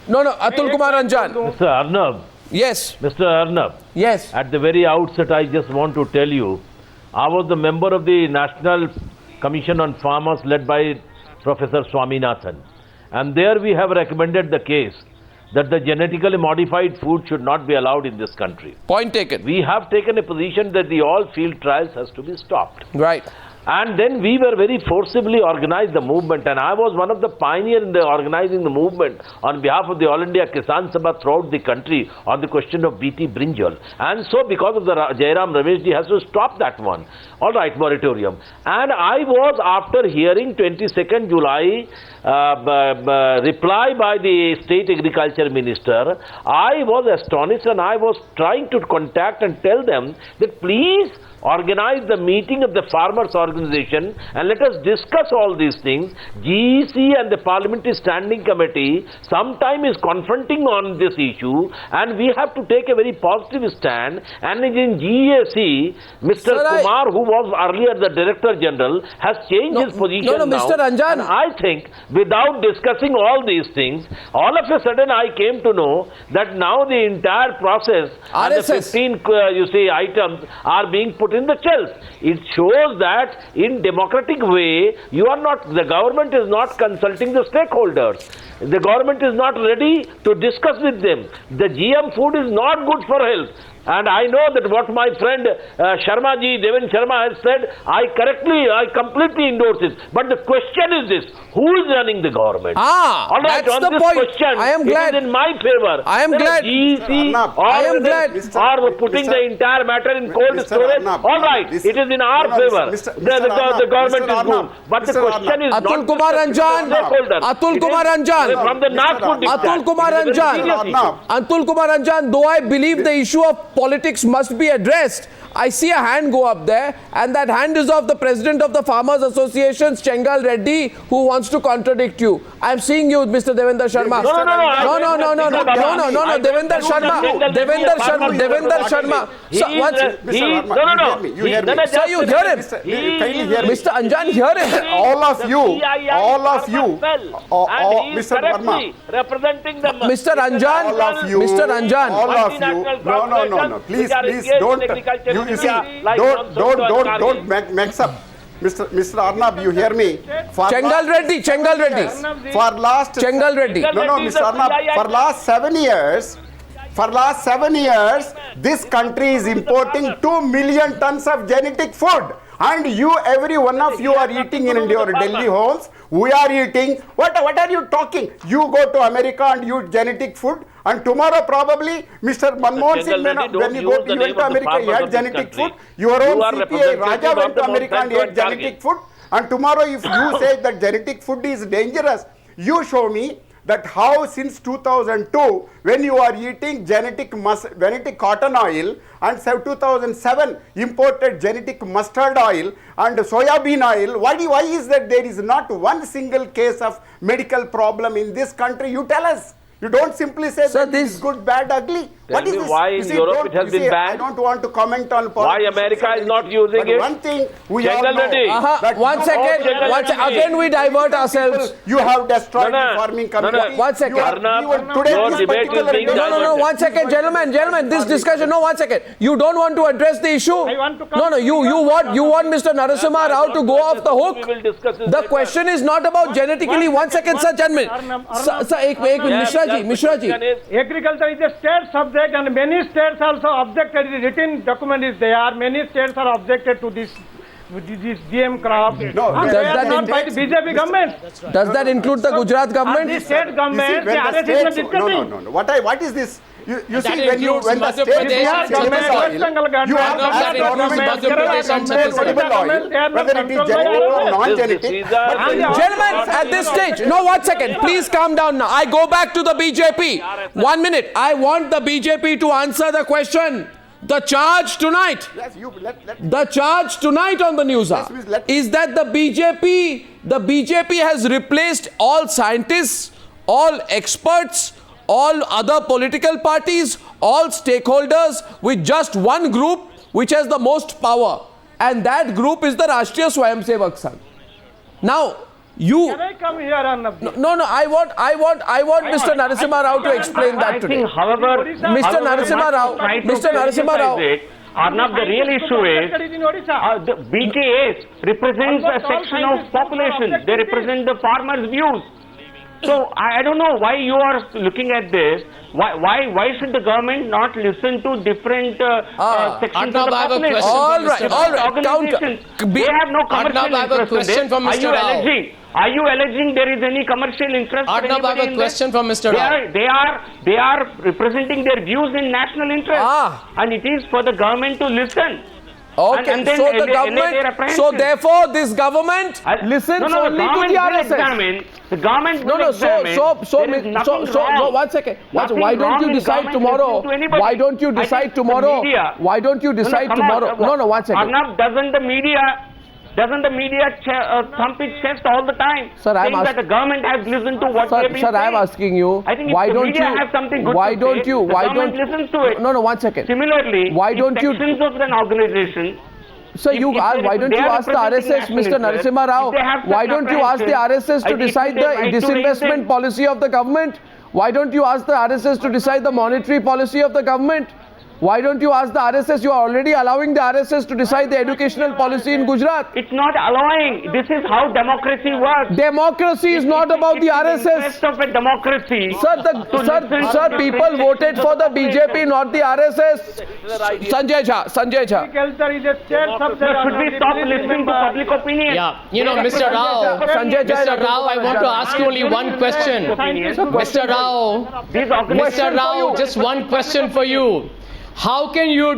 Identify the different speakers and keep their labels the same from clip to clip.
Speaker 1: No, no, Atul Kumar Ranjan.
Speaker 2: Mr. Arnab,
Speaker 1: Yes,
Speaker 2: Mr. Arnab,
Speaker 1: yes.
Speaker 2: at the very outset, I just want to tell you, I was the member of the National Commission on Farmers led by Professor Swaminathan. And there we have recommended the case that the genetically modified food should not be allowed in this country.
Speaker 1: Point taken.
Speaker 2: We have taken a position that the all field trials has to be stopped.
Speaker 1: Right.
Speaker 2: And then we were very forcibly organized the movement, and I was one of the pioneers in the organizing the movement on behalf of the All India Kisan Sabha throughout the country on the question of BT brinjal. And so because of the Jairam Rameshji has to stop that one. All right, moratorium. And I was, after hearing 22nd July reply by the State Agriculture Minister, I was astonished, and I was trying to contact and tell them that please organize the meeting of the farmers organization and let us discuss all these things. GEC and the Parliamentary Standing Committee sometime is confronting on this issue, and we have to take a very positive stand. And in GEC, Mr.
Speaker 1: Sir,
Speaker 2: Kumar, who was earlier the Director General, has changed his position
Speaker 1: no,
Speaker 2: now.
Speaker 1: Mr. Ranjan.
Speaker 2: And I think without discussing all these things, all of a sudden I came to know that now the entire process and the
Speaker 1: RSS.
Speaker 2: 15 items are being put in the shelf. It shows that in democratic way, the government is not consulting the stakeholders. The government is not ready to discuss with them. The GM food is not good for health. And I know that what my friend Sharma ji, Deven Sharma has said, I completely endorse it. But the question is this, who is running the government? All right,
Speaker 1: that's
Speaker 2: on
Speaker 1: the
Speaker 2: this
Speaker 1: point.
Speaker 2: question,
Speaker 1: I am glad.
Speaker 2: it is in my favor.
Speaker 1: I am
Speaker 2: That
Speaker 1: glad.
Speaker 2: GEC
Speaker 1: I am glad.
Speaker 2: or putting the entire matter in cold storage. All right, it is in our favor. The government is good. But the question is
Speaker 1: Atul
Speaker 2: not
Speaker 1: Kumar Ranjan.
Speaker 2: stakeholders.
Speaker 1: Atul
Speaker 2: It is
Speaker 1: Kumar Ranjan.
Speaker 2: from the Nagpur diktat.
Speaker 1: Atul Kumar
Speaker 2: It is a very
Speaker 1: Ranjan.
Speaker 2: serious issue.
Speaker 1: Atul Kumar Ranjan, though I believe the issue of politics must be addressed, I see a hand go up there, and that hand is of the President of the Farmers Association, Chengal Reddy, who wants to contradict you. I am seeing you, Mr. Devendra Sharma. No, Devendra Sharma. Sir, you hear him. Mr. Anjan, hear him.
Speaker 3: All of you, Mr. Verma,
Speaker 2: representing the
Speaker 1: Mr. Anjan,
Speaker 3: all of you,
Speaker 1: Mr. Anjan.
Speaker 3: all of you, no, please, don't, you see, don't mix up. Mr. Arnab, you hear me?
Speaker 1: Chengal Reddy.
Speaker 3: For last,
Speaker 1: Chengal Reddy.
Speaker 3: no, Mr. Arnab, for last 7 years, this country is importing 2 million tons of genetic food. And you, every one of you are eating in your Delhi homes. We are eating. What are you talking? You go to America and eat genetic food. And tomorrow probably Mr. Manmohan Singh, when he went to America, he had genetic food. Your own CPI Raja went to America and he had genetic food. And tomorrow if you say that genetic food is dangerous, you show me that how since 2002, when you are eating genetic cotton oil, and 2007 imported genetic mustard oil and soya bean oil, why is that there is not one single case of medical problem in this country? You tell us. You don't simply say that this is good, bad, ugly. What is this?
Speaker 2: Why in Europe it has been banned?
Speaker 3: I don't want to comment on politics.
Speaker 2: Why America is not using it?
Speaker 3: One thing we all know.
Speaker 1: One second. Again we divert ourselves.
Speaker 3: You have destroyed the farming community.
Speaker 1: 1 second.
Speaker 2: No,
Speaker 1: 1 second, gentlemen, this discussion, 1 second. You don't want to address the issue? No, you want Mr. Narasimha Rao to go off the hook? The question is not about genetically. 1 second, sir, gentlemen. Sir, Mishra ji.
Speaker 4: Agriculture is a state subject, and many states also objected. The written document is there. Many states are objected to this GM crop.
Speaker 3: No,
Speaker 4: Does that not by the BJP government?
Speaker 1: Does that include the Gujarat government?
Speaker 4: The state government, the RSS is discussing.
Speaker 3: No. What is this? You see, when the state you have whether it is genetic or non-genetic.
Speaker 1: Gentlemen, at this stage, 1 second, please calm down now. I go back to the BJP. 1 minute. I want the BJP to answer the question. The charge tonight, the charge tonight on the news is that the BJP has replaced all scientists, all experts, all other political parties, all stakeholders with just one group which has the most power, and that group is the Rashtriya Swayamsevak Sangh. Now, You.
Speaker 4: Can I come here and
Speaker 1: No, I want Mr. Narasimha Rao to explain that
Speaker 2: I
Speaker 1: today.
Speaker 2: think, however,
Speaker 1: Mr. Narasimha Rao, Mr. Narasimha Rao.
Speaker 2: Arnab, the real issue is the BKAs represents a section of population. They represent the farmers' views. So I don't know why you are looking at this. Why should the government not listen to different sections of the population?
Speaker 1: All right.
Speaker 2: Organizations, they have no commercial
Speaker 5: Arnab, I have a
Speaker 2: interest in
Speaker 5: question
Speaker 2: this.
Speaker 5: from Mr. Rao.
Speaker 2: Are you alleging there is any commercial interest? for
Speaker 5: Arnab, I
Speaker 2: anybody
Speaker 5: have a
Speaker 2: in
Speaker 5: question
Speaker 2: this?
Speaker 5: from Mr. Rao.
Speaker 2: They are representing their views in national interest, and it is for the government to listen.
Speaker 1: Okay,
Speaker 2: And then
Speaker 1: so the
Speaker 2: allay their
Speaker 1: government,
Speaker 2: apprehension.
Speaker 1: so therefore this government listens only to the RSS.
Speaker 2: The government will
Speaker 1: No,
Speaker 2: examine. There is nothing wrong.
Speaker 1: 1 second.
Speaker 2: Nothing
Speaker 1: Why don't
Speaker 2: wrong
Speaker 1: you
Speaker 2: in
Speaker 1: decide
Speaker 2: government
Speaker 1: tomorrow?
Speaker 2: listening to anybody.
Speaker 1: Why don't you
Speaker 2: I
Speaker 1: decide
Speaker 2: think the
Speaker 1: tomorrow?
Speaker 2: media-
Speaker 1: Why don't you decide
Speaker 2: come
Speaker 1: tomorrow?
Speaker 2: on.
Speaker 1: No, 1 second.
Speaker 2: Arnab, doesn't the media thump its chest all the time?
Speaker 1: Sir, I'm
Speaker 2: saying that the government has listened to what they've been
Speaker 1: Sir,
Speaker 2: saying?
Speaker 1: I'm asking you.
Speaker 2: I think
Speaker 1: why
Speaker 2: if the
Speaker 1: don't
Speaker 2: media
Speaker 1: you?
Speaker 2: has something good
Speaker 1: Why
Speaker 2: to
Speaker 1: don't
Speaker 2: say,
Speaker 1: you?
Speaker 2: the
Speaker 1: Why
Speaker 2: government
Speaker 1: don't?
Speaker 2: listens to it.
Speaker 1: No, 1 second.
Speaker 2: Similarly,
Speaker 1: Why
Speaker 2: if
Speaker 1: don't you-
Speaker 2: sections of an organization.
Speaker 1: Sir,
Speaker 2: If they-
Speaker 1: why don't
Speaker 2: they
Speaker 1: you
Speaker 2: are
Speaker 1: ask the
Speaker 2: representing
Speaker 1: RSS,
Speaker 2: national
Speaker 1: Mr.
Speaker 2: interest,
Speaker 1: Narasimha Rao?
Speaker 2: if they have
Speaker 1: Why
Speaker 2: such
Speaker 1: don't you ask the
Speaker 2: apprehension,
Speaker 1: RSS to
Speaker 2: I think
Speaker 1: decide
Speaker 2: it's their
Speaker 1: the
Speaker 2: right to raise
Speaker 1: disinvestment
Speaker 2: it.
Speaker 1: policy of the government? Why don't you ask the RSS to decide the monetary policy of the government? Why don't you ask the RSS? You are already allowing the RSS to decide the educational policy in Gujarat.
Speaker 2: It's not allowing. This is how democracy works.
Speaker 1: Democracy is not about the
Speaker 2: It's in the
Speaker 1: RSS.
Speaker 2: interest of a democracy.
Speaker 1: Sir, people voted for the BJP, not the RSS. Sanjay Jha.
Speaker 4: Agriculture is a state subject.
Speaker 2: Should we stop listening to public opinion?
Speaker 5: Yeah, Mr. Rao,
Speaker 1: Sanjay Jha.
Speaker 5: Mr. Rao, I want to ask you only one question. Mr. Rao,
Speaker 2: These
Speaker 5: Mr.
Speaker 2: organizations
Speaker 5: Rao, just one question for you. How can you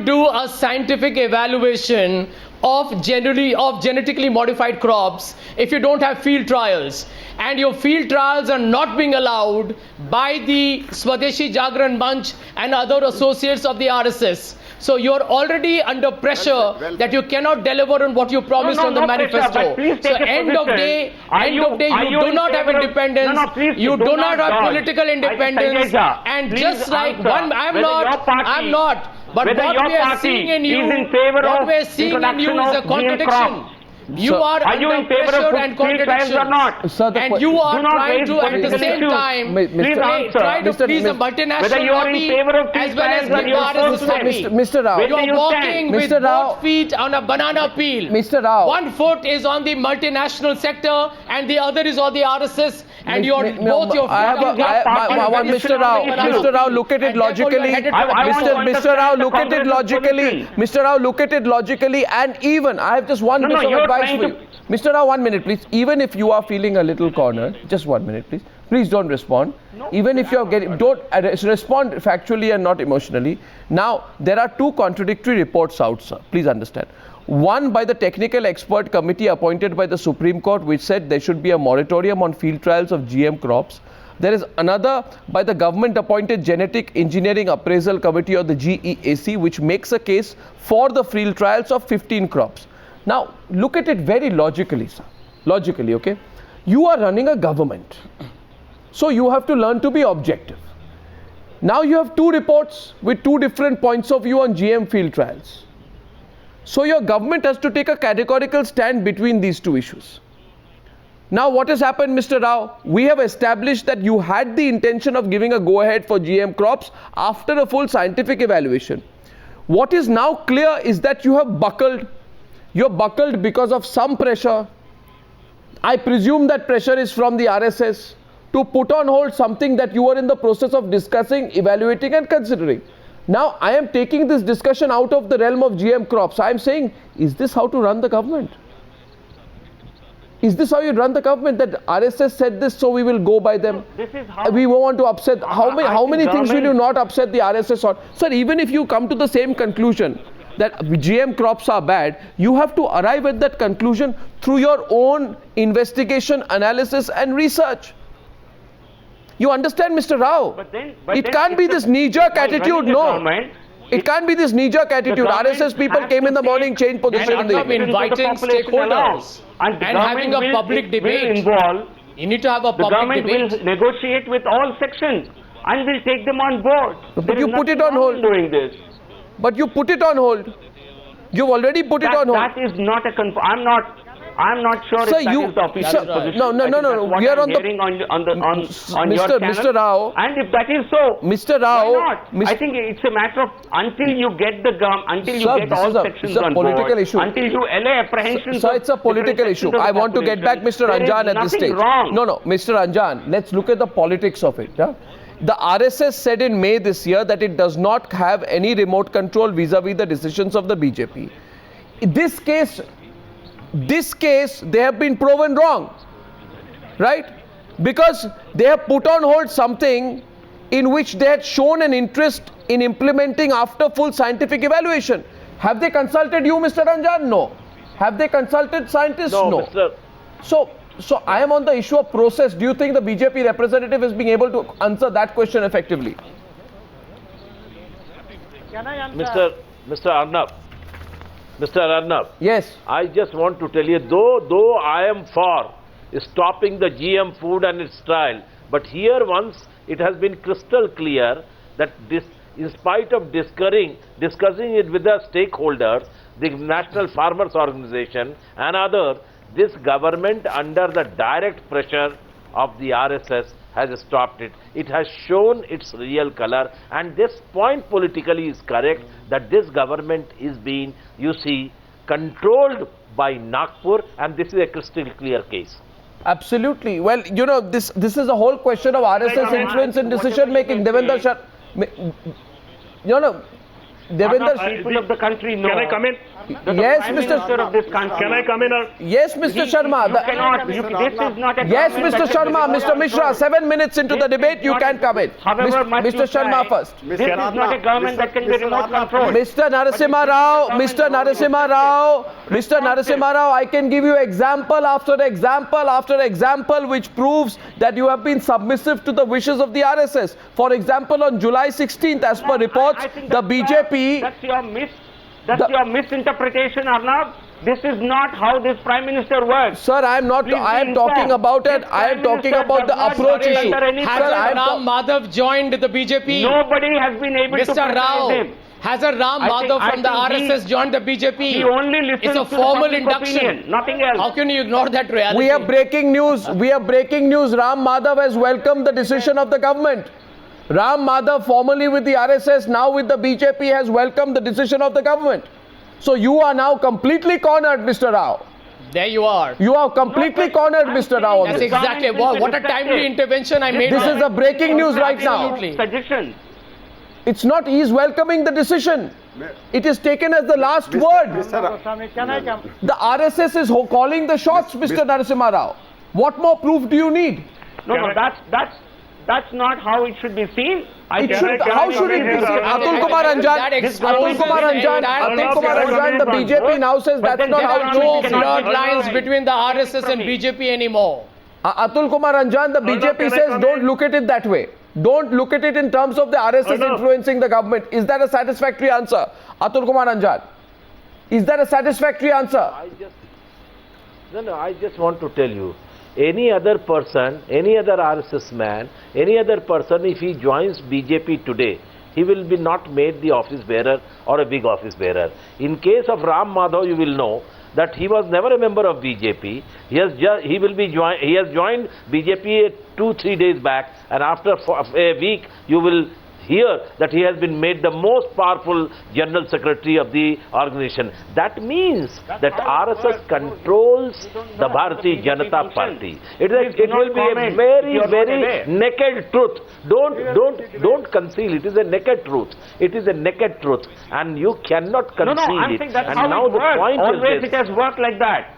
Speaker 5: do a scientific evaluation of genetically modified crops if you don't have field trials, and your field trials are not being allowed by the Swadeshi Jagran Manch and other associates of the RSS? So you're already under pressure that you cannot deliver on what you promised on the manifesto. So end of day, you do not have independence. You do not have political independence. And just like one, I'm not. But what we are seeing in you, is a contradiction. You are under pressure and contradiction, and you are trying to at the same time try to please a multinational lobby as well as the RSS society.
Speaker 1: Mr. Rao,
Speaker 5: You are walking with both feet on a banana peel.
Speaker 1: Mr. Rao,
Speaker 5: One foot is on the multinational sector and the other is on the RSS, and both your feet are
Speaker 1: Mr. Rao, look at it logically. Mr. Rao, look at it logically. Mr. Rao, look at it logically. And even, I have just one bit of advice for you. Mr. Rao, 1 minute, please. Even if you are feeling a little cornered, just 1 minute, please. Please don't respond. Even if you are getting, don't respond factually and not emotionally. Now, there are two contradictory reports out, sir. Please understand. One by the technical expert committee appointed by the Supreme Court, which said there should be a moratorium on field trials of GM crops. There is another by the government appointed Genetic Engineering Appraisal Committee, or the GEAC, which makes a case for the field trials of 15 crops. Now, look at it very logically, sir. Logically, okay? You are running a government. So you have to learn to be objective. Now you have two reports with two different points of view on GM field trials. So your government has to take a categorical stand between these two issues. Now what has happened, Mr. Rao? We have established that you had the intention of giving a go-ahead for GM crops after a full scientific evaluation. What is now clear is that you have buckled. You're buckled because of some pressure. I presume that pressure is from the RSS to put on hold something that you were in the process of discussing, evaluating and considering. Now I am taking this discussion out of the realm of GM crops. I am saying, is this how to run the government? Is this how you run the government, that RSS said this, so we will go by them?
Speaker 2: This is how
Speaker 1: we want to upset. How many things will you not upset the RSS on? Sir, even if you come to the same conclusion that GM crops are bad, you have to arrive at that conclusion through your own investigation, analysis and research. You understand, Mr. Rao? It can't be this knee-jerk attitude, no. It can't be this knee-jerk attitude. RSS people came in the morning, changed position in the evening.
Speaker 5: Inviting stakeholders and having a public debate. You need to have a public debate.
Speaker 2: The government will negotiate with all sections and will take them on board.
Speaker 1: But you put it on hold.
Speaker 2: Doing this.
Speaker 1: But you put it on hold. You've already put it on hold.
Speaker 2: That is not a
Speaker 6: I'm not sure
Speaker 1: Sir,
Speaker 6: if that
Speaker 1: you-
Speaker 6: is the official
Speaker 1: sir,
Speaker 6: position.
Speaker 1: no, no,
Speaker 6: I
Speaker 1: no,
Speaker 6: think
Speaker 1: no,
Speaker 6: that's
Speaker 1: no,
Speaker 6: what
Speaker 1: we are
Speaker 6: I'm
Speaker 1: on the-
Speaker 6: hearing on your
Speaker 1: Mr.
Speaker 6: channel.
Speaker 1: Rao.
Speaker 6: And if that is so,
Speaker 1: Mr. Rao,
Speaker 6: why not?
Speaker 1: Mr.
Speaker 6: I think it's a matter of until you get the until you
Speaker 1: Sir,
Speaker 6: get
Speaker 1: this
Speaker 6: all
Speaker 1: is a-
Speaker 6: sections
Speaker 1: it's a
Speaker 6: on
Speaker 1: political
Speaker 6: board,
Speaker 1: issue.
Speaker 6: until you allay apprehensions.
Speaker 1: Sir,
Speaker 6: of
Speaker 1: it's a political
Speaker 6: different
Speaker 1: issue.
Speaker 6: sections of
Speaker 1: I
Speaker 6: the
Speaker 1: want to get back
Speaker 6: population,
Speaker 1: Mr.
Speaker 6: there is
Speaker 1: Ranjan at this
Speaker 6: nothing
Speaker 1: stage.
Speaker 6: wrong.
Speaker 1: No, Mr. Ranjan, let's look at the politics of it. Yeah? The RSS said in May this year that it does not have any remote control vis-a-vis the decisions of the BJP. In this case, they have been proven wrong, right? Because they have put on hold something in which they had shown an interest in implementing after full scientific evaluation. Have they consulted you, Mr. Ranjan? No. Have they consulted scientists?
Speaker 2: No,
Speaker 1: No.
Speaker 2: Mr.
Speaker 1: So I am on the issue of process. Do you think the BJP representative is being able to answer that question effectively?
Speaker 4: Can I answer?
Speaker 2: Mr. Arnab,
Speaker 1: Yes.
Speaker 2: I just want to tell you, though I am for stopping the GM food and its trial, but here once it has been crystal clear that this, in spite of discussing it with the stakeholders, the National Farmers Organization and others, this government under the direct pressure of the RSS has stopped it. It has shown its real color, and this point politically is correct that this government is being, you see, controlled by Nagpur, and this is a crystal clear case.
Speaker 1: Absolutely. Well, you know, this is a whole question of RSS influence in decision making. Devendra Shah, Devendra.
Speaker 6: People of the country know.
Speaker 7: Can I come in?
Speaker 6: The
Speaker 1: Yes,
Speaker 6: Prime
Speaker 1: Mr.
Speaker 6: Minister of this country.
Speaker 7: Can I come in?
Speaker 1: Yes, Mr. Sharma.
Speaker 6: You cannot. This is not a
Speaker 1: Yes,
Speaker 6: government
Speaker 1: Mr.
Speaker 6: that can
Speaker 1: Sharma.
Speaker 6: be
Speaker 1: Mr. Mishra,
Speaker 6: controlled.
Speaker 1: 7 minutes into the
Speaker 6: This
Speaker 1: debate,
Speaker 6: is
Speaker 1: you
Speaker 6: not
Speaker 1: can
Speaker 6: a-
Speaker 1: come in.
Speaker 6: However much
Speaker 1: Mr.
Speaker 6: you
Speaker 1: Sharma
Speaker 6: try,
Speaker 1: first.
Speaker 6: This is not a government that can be remote controlled.
Speaker 1: Mr. Narasimha Rao, Mr. Narasimha Rao, Mr. Narasimha Rao, I can give you example after example after example which proves that you have been submissive to the wishes of the RSS. For example, on July 16th, as per reports,
Speaker 6: I think
Speaker 1: the
Speaker 6: that's
Speaker 1: BJP...
Speaker 6: That's your misinterpretation, Arnab. This is not how this Prime Minister works.
Speaker 1: Sir, I am not.
Speaker 6: Please
Speaker 1: I am
Speaker 6: be
Speaker 1: talking
Speaker 6: informed.
Speaker 1: about it.
Speaker 6: This
Speaker 1: I am
Speaker 6: Prime
Speaker 1: talking
Speaker 6: Minister
Speaker 1: about the
Speaker 6: does not
Speaker 1: approach
Speaker 6: work
Speaker 1: issue.
Speaker 6: under any
Speaker 1: Sir,
Speaker 5: Has
Speaker 1: I am
Speaker 5: Ram Madhav joined the BJP?
Speaker 6: Nobody has been able to
Speaker 5: Mr.
Speaker 6: criticize
Speaker 5: Rao,
Speaker 6: him.
Speaker 5: has a Ram
Speaker 6: I
Speaker 5: Madhav
Speaker 6: think-
Speaker 5: from the
Speaker 6: I think
Speaker 5: RSS joined the BJP?
Speaker 6: He only listens
Speaker 5: It's a
Speaker 6: to the
Speaker 5: formal
Speaker 6: public
Speaker 5: induction.
Speaker 6: opinion, nothing else.
Speaker 5: How can you ignore that reality?
Speaker 1: We have breaking news. We have breaking news. Ram Madhav has welcomed the decision of the government. Ram Madhav, formerly with the RSS, now with the BJP, has welcomed the decision of the government. So you are now completely cornered, Mr. Rao.
Speaker 5: There you are.
Speaker 1: You are completely cornered, Mr. Rao. on
Speaker 5: That's
Speaker 1: this.
Speaker 5: exactly what a timely intervention I made.
Speaker 1: This
Speaker 5: there.
Speaker 1: is a breaking news right now.
Speaker 5: Absolutely.
Speaker 6: Suggestions.
Speaker 1: It's not he's welcoming the decision. It is taken as the last word.
Speaker 4: Goswami, can I come?
Speaker 1: The RSS is calling the shots, Mr. Narasimha Rao. What more proof do you need?
Speaker 6: No, that's not how it should be seen.
Speaker 1: How should it be seen? Atul Kumar
Speaker 5: That
Speaker 1: Anjan,
Speaker 5: exposes
Speaker 1: Atul Kumar
Speaker 5: the
Speaker 1: Anjan,
Speaker 5: entire
Speaker 1: Atul Kumar Anjan, the BJP now says that's
Speaker 6: then
Speaker 1: not
Speaker 5: There
Speaker 6: there
Speaker 1: how
Speaker 5: are
Speaker 1: it
Speaker 5: no
Speaker 1: should be seen.
Speaker 5: blurred lines between the RSS and BJP anymore.
Speaker 1: Atul Kumar Anjan, the BJP
Speaker 7: can I
Speaker 1: says
Speaker 7: come
Speaker 1: don't
Speaker 7: in?
Speaker 1: look at it that way. Don't look at it in terms of the RSS
Speaker 7: Arnab.
Speaker 1: influencing the government. Is that a satisfactory answer? Atul Kumar Anjan, is that a satisfactory answer?
Speaker 2: I just want to tell you, any other person, any other RSS man, any other person, if he joins BJP today, he will be not made the office bearer or a big office bearer. In case of Ram Madhav, you will know that he was never a member of BJP. He has joined BJP 2-3 days back, and after a week you will hear that he has been made the most powerful general secretary of the organization. That means that RSS controls the Bharatiya Janata Party. It will be a very naked truth. Don't conceal. It is a naked truth. It is a naked truth, and you cannot conceal
Speaker 6: I'm
Speaker 2: it.
Speaker 6: saying that's
Speaker 2: And
Speaker 6: how
Speaker 2: now
Speaker 6: it
Speaker 2: the
Speaker 6: works.
Speaker 2: point
Speaker 6: Always
Speaker 2: is
Speaker 6: it has worked like that.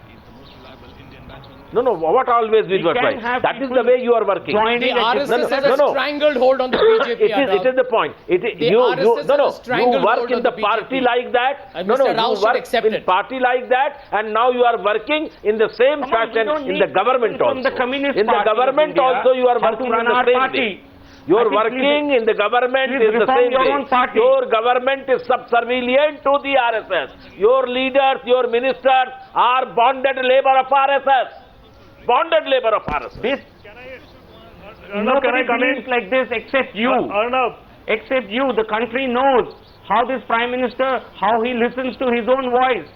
Speaker 2: what always we work
Speaker 6: can
Speaker 2: like?
Speaker 6: have
Speaker 2: That is
Speaker 6: people
Speaker 2: the way you are working.
Speaker 6: joining
Speaker 5: The
Speaker 6: a
Speaker 5: RSS
Speaker 6: different-
Speaker 5: has a strangled hold on the BJP.
Speaker 2: It is the point.
Speaker 5: RSS has a strangled
Speaker 2: You work
Speaker 5: hold
Speaker 2: in
Speaker 5: on
Speaker 2: the
Speaker 5: the
Speaker 2: party
Speaker 5: BJP.
Speaker 2: like that.
Speaker 5: And
Speaker 2: You
Speaker 5: Mr. Rao should
Speaker 2: work
Speaker 5: accept
Speaker 2: in
Speaker 5: it.
Speaker 2: party like that, and now you are working in the same
Speaker 6: Come on, we
Speaker 2: fashion
Speaker 6: don't
Speaker 2: in
Speaker 6: need
Speaker 2: the government
Speaker 6: people from
Speaker 2: also.
Speaker 6: the Communist
Speaker 2: In the
Speaker 6: Party of
Speaker 2: government
Speaker 6: India
Speaker 2: also you are
Speaker 6: how to
Speaker 2: working
Speaker 6: run
Speaker 2: in the
Speaker 6: our
Speaker 2: same
Speaker 6: party.
Speaker 2: way. You are
Speaker 6: I think
Speaker 2: working in the government
Speaker 6: please
Speaker 2: is the
Speaker 6: reform
Speaker 2: same
Speaker 6: your
Speaker 2: way.
Speaker 6: own party.
Speaker 2: Your government is subservient to the RSS. Your leaders, your ministers are bonded labor of RSS. Bonded labor of RSS.
Speaker 6: This
Speaker 7: Arnab, can
Speaker 6: nobody
Speaker 7: I come
Speaker 6: believes
Speaker 7: in?
Speaker 6: like this except you.
Speaker 7: Arnab,
Speaker 6: Except you. The country knows how this Prime Minister, how he listens to his own voice,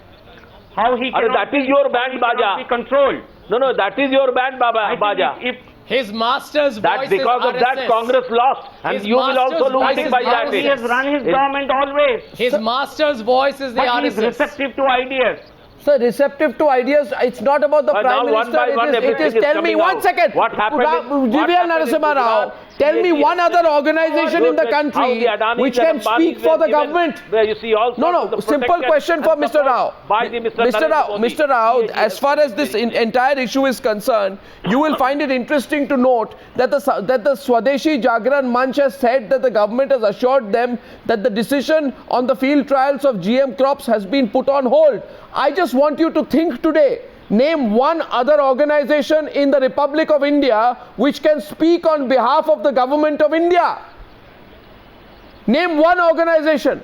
Speaker 6: how he cannot
Speaker 2: that is your band
Speaker 6: he cannot
Speaker 2: baja.
Speaker 6: be controlled.
Speaker 2: No, that is your band
Speaker 6: I think
Speaker 2: baja.
Speaker 6: if
Speaker 5: His master's
Speaker 2: That
Speaker 5: voice
Speaker 2: because
Speaker 5: is
Speaker 2: of that
Speaker 5: RSS.
Speaker 2: Congress lost, and
Speaker 5: His
Speaker 2: you will
Speaker 5: master's
Speaker 2: also
Speaker 5: voice
Speaker 2: lose
Speaker 5: is
Speaker 2: by that.
Speaker 6: he has run his government always,
Speaker 5: His master's voice is the
Speaker 6: but he is
Speaker 5: RSS.
Speaker 6: receptive to ideas.
Speaker 1: Sir, receptive to ideas, it's not about the
Speaker 2: But
Speaker 1: Prime
Speaker 2: now one
Speaker 1: Minister,
Speaker 2: by one
Speaker 1: it is,
Speaker 2: everything is
Speaker 1: tell me
Speaker 2: coming
Speaker 1: one
Speaker 2: out.
Speaker 1: second.
Speaker 2: What happened in-
Speaker 1: GVL
Speaker 2: what happened in
Speaker 1: Narasimha Rao,
Speaker 2: Gujarat,
Speaker 1: tell me
Speaker 2: CAG,
Speaker 1: one other organization in the
Speaker 2: how
Speaker 1: country
Speaker 2: the Adanis
Speaker 1: which
Speaker 2: and
Speaker 1: can
Speaker 2: Ambanis
Speaker 1: speak for
Speaker 2: were
Speaker 1: the
Speaker 2: given,
Speaker 1: government.
Speaker 2: where you see all
Speaker 1: No,
Speaker 2: sorts of
Speaker 1: no,
Speaker 2: the
Speaker 1: simple
Speaker 2: protection
Speaker 1: question for
Speaker 2: and
Speaker 1: Mr.
Speaker 2: support
Speaker 1: Rao.
Speaker 2: by the Mr. Narendra Modi.
Speaker 1: Mr. Rao,
Speaker 2: CAG
Speaker 1: as far as this entire issue is concerned, you will find it interesting to note that the Swadeshi Jagran Manch has said that the government has assured them that the decision on the field trials of GM crops has been put on hold. I just want you to think today. Name one other organization in the Republic of India which can speak on behalf of the government of India. Name one organization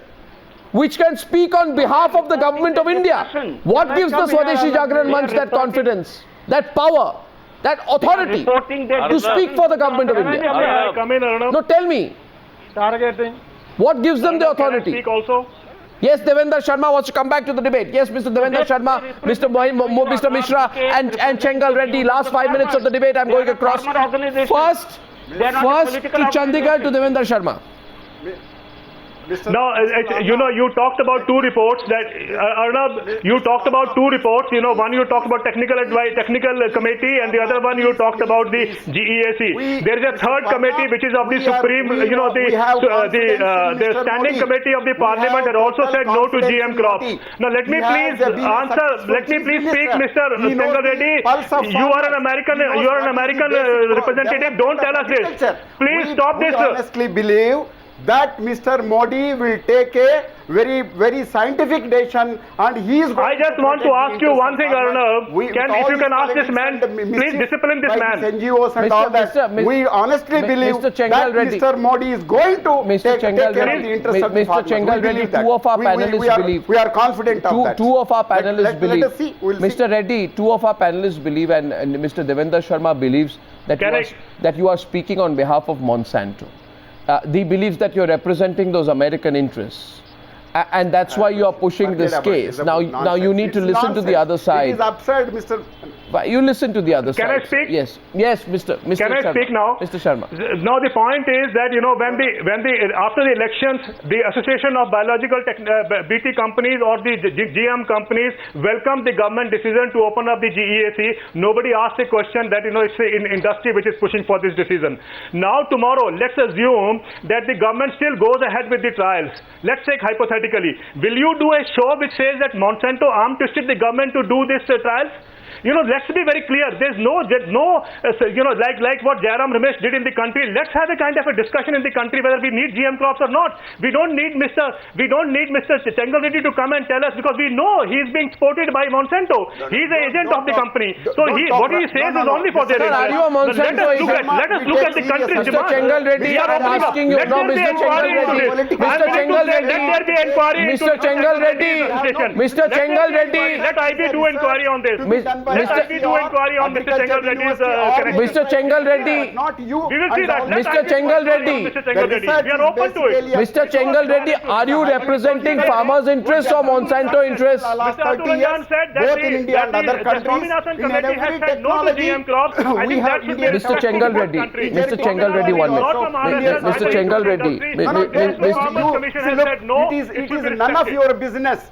Speaker 1: which can speak on behalf of the government of India. What gives the Swadeshi Jagran Manch that confidence, that power, that authority
Speaker 6: Reporting their
Speaker 1: to speak for the government of India?
Speaker 7: Come in, Arnab.
Speaker 1: No, tell me,
Speaker 4: Targeting.
Speaker 1: what gives them the
Speaker 7: Can I
Speaker 1: authority?
Speaker 7: speak also?
Speaker 1: Yes, Devendra Sharma wants to come back to the debate. Yes, Mr. Devendra Sharma, Mr. Mishra and Chengal Reddy. Last 5 minutes of the debate, I'm going across. First to Chandigarh to Devendra Sharma.
Speaker 7: No, you talked about two reports that, Arnab, you talked about two reports, one you talked about technical committee and the other one you talked about the GEAC. There is a third committee which is of the Supreme, the Standing Committee of the Parliament that also said no to GM crops. Now let me please answer, let me please speak, Mr. Chengal Reddy. You are an American representative, don't tell us this. Please stop this.
Speaker 3: We honestly believe that Mr. Modi will take a very scientific decision, and he is going
Speaker 7: I just want to ask you one thing, Arnab. If you can ask this man, please discipline this man.
Speaker 3: NGOs and all that. We honestly believe that Mr. Modi is going to take care of the interest of the farmers.
Speaker 1: Mr. Chengal Reddy, two of our panelists believe.
Speaker 3: We are confident of that.
Speaker 1: Two of our panelists believe.
Speaker 3: Let us see. We'll see.
Speaker 1: Mr. Reddy, two of our panelists believe, and Mr. Devendra Sharma believes that you are speaking on behalf of Monsanto. He believes that you're representing those American interests. And that's why you are pushing this case. Now you need to listen to the other side.
Speaker 3: It is absurd, Mr.
Speaker 1: You listen to the other side.
Speaker 7: Can I speak?
Speaker 1: Yes, Mr.
Speaker 7: Can I speak now?
Speaker 1: Mr. Sharma.
Speaker 7: Now the point is that after the elections, the Association of Biological BT companies or the GM companies welcomed the government decision to open up the GEAC. Nobody asked a question that it's in industry which is pushing for this decision. Now tomorrow, let's assume that the government still goes ahead with the trials. Let's take hypothetically, will you do a show which says that Monsanto arm twisted the government to do this trials? Let's be very clear. There's no, like what Jairam Ramesh did in the country. Let's have a kind of a discussion in the country whether we need GM crops or not. We don't need Mr. Chengal Reddy to come and tell us, because we know he is being supported by Monsanto. He's an agent of the company. So what he says is only for their
Speaker 1: Sir, are you a Monsanto agent?
Speaker 7: Let us look at the country's
Speaker 1: Mr.
Speaker 7: demand.
Speaker 1: Chengal Reddy, I'm asking you. No, Mr. Chengal Reddy. Mr. Chengal Reddy.
Speaker 7: Let there be inquiry.
Speaker 1: Mr. Chengal Reddy. Mr. Chengal Reddy.
Speaker 7: Let IB do inquiry on this. Let IB do inquiry on Mr. Chengal Reddy's connection.
Speaker 1: Mr. Chengal Reddy.
Speaker 3: Not you.
Speaker 7: We will see that.
Speaker 1: Mr. Chengal Reddy.
Speaker 7: Mr. Chengal Reddy. We are open to it.
Speaker 1: Mr. Chengal Reddy, are you representing farmers' interests or Monsanto interests?
Speaker 3: Last
Speaker 7: Mr.
Speaker 3: 30 years,
Speaker 7: Atulanjan said that
Speaker 3: both in India and other
Speaker 7: the
Speaker 3: countries,
Speaker 7: Swaminathan
Speaker 3: in
Speaker 7: committee has said no to GM crops. I
Speaker 3: we
Speaker 7: think
Speaker 3: have
Speaker 7: that should be a
Speaker 1: Mr. Chengal Reddy. Mr. Chengal Reddy, 1 minute. Mr. Chengal Reddy.
Speaker 3: It is none of your business.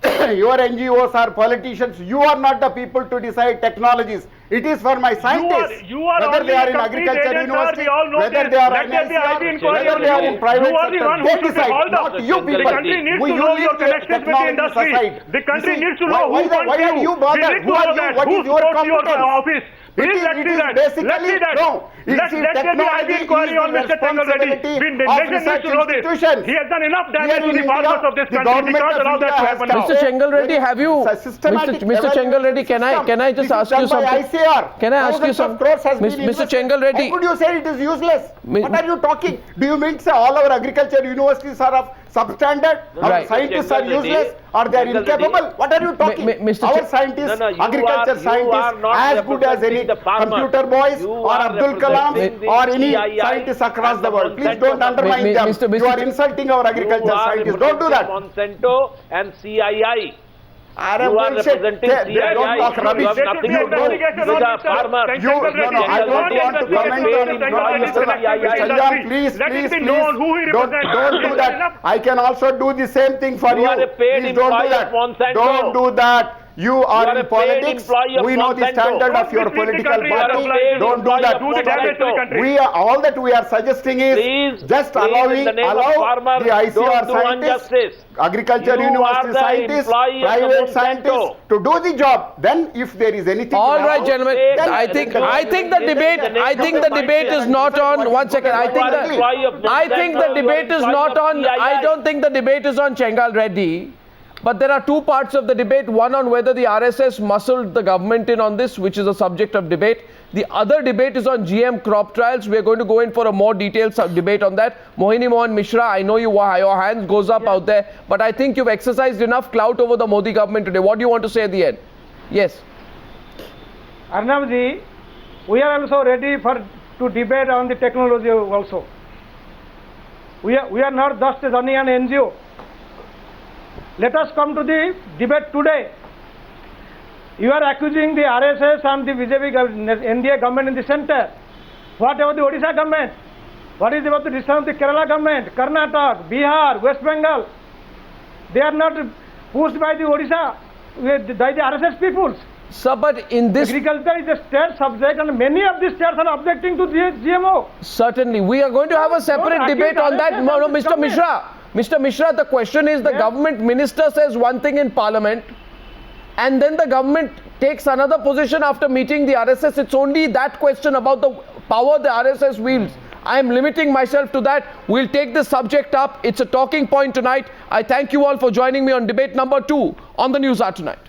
Speaker 3: Your NGOs are politicians. You are not the people to decide technologies. It is for my scientists. Whether they are in agriculture university, whether they are in NCR, whether they are in private sector, they decide, not you people.
Speaker 7: The country needs to know your connections with the industry. The country needs to know who funds you.
Speaker 3: Why are you bothered? Who are you? What is your competence?
Speaker 7: Office. Please let's see that. Let's see that. Let there be IB inquiry on Mr. Chengal Reddy. The nation needs to know this. He has done enough damage to the farmers of this country. We can't allow that to happen now.
Speaker 1: Mr. Chengal Reddy, have you, Mr. Chengal Reddy, can I just ask you something? Can I ask you something? Mr. Chengal Reddy.
Speaker 3: How could you say it is useless? What are you talking? Do you mean say all our agriculture universities are of substandard? Our scientists are useless? Or they are incapable? What are you talking? Our scientists, agriculture scientists, as good as any computer boys or Abdul Kalam or any scientists across the world. Please don't undermine them. You are insulting our agriculture scientists. Don't do that.
Speaker 2: Monsanto and CII. You are representing CII.
Speaker 3: Don't talk rubbish.
Speaker 2: You have nothing to do with the farmers.
Speaker 3: I don't want to comment on employees. Chandan, please, don't do that. I can also do the same thing for you.
Speaker 2: You are a paid
Speaker 3: Please don't do
Speaker 2: employee
Speaker 3: that.
Speaker 2: of Monsanto.
Speaker 3: Don't do that. You are
Speaker 2: a
Speaker 3: in
Speaker 2: paid
Speaker 3: politics.
Speaker 2: employee of
Speaker 3: We know the
Speaker 2: Monsanto.
Speaker 3: standard of your political party. Don't do that.
Speaker 2: Do the damage to the country.
Speaker 3: We are, all that we are suggesting is just
Speaker 2: in
Speaker 3: allow
Speaker 2: the name of
Speaker 3: the
Speaker 2: farmer,
Speaker 3: ICR
Speaker 2: don't do
Speaker 3: scientists,
Speaker 2: injustice.
Speaker 3: agriculture
Speaker 2: You
Speaker 3: university
Speaker 2: are the
Speaker 3: scientists,
Speaker 2: employee of
Speaker 3: private
Speaker 2: Monsanto.
Speaker 3: scientists to do the job. Then if there is anything
Speaker 1: All
Speaker 3: wrong,
Speaker 1: right, gentlemen.
Speaker 3: then
Speaker 1: I think the debate is not on. One second. I think the debate is not on. I don't think the debate is on Chengal Reddy. But there are two parts of the debate. One on whether the RSS muscled the government in on this, which is a subject of debate. The other debate is on GM crop trials. We are going to go in for a more detailed debate on that. Mohini Mohan Mishra, I know your hands goes up out there, but I think you've exercised enough clout over the Modi government today. What do you want to say at the end? Yes.
Speaker 4: Arnavji, we are also ready to debate on the technology also. We are not just running an NGO. Let us come to the debate today. You are accusing the RSS and the BJP NDA government in the center. What about the Odisha government? What is about the decision of the Kerala government, Karnataka, Bihar, West Bengal? They are not pushed by the Odisha, by the RSS peoples.
Speaker 1: Sir, but in this...
Speaker 4: Agriculture is a state subject and many of the states are objecting to the GMO.
Speaker 1: Certainly. We are going to have a separate debate on that. No, Mr. Mishra. Mr. Mishra, the question is the government minister says one thing in parliament and then the government takes another position after meeting the RSS. It's only that question about the power the RSS wields. I am limiting myself to that. We'll take this subject up. It's a talking point tonight. I thank you all for joining me on debate number 2 on the News Hour tonight.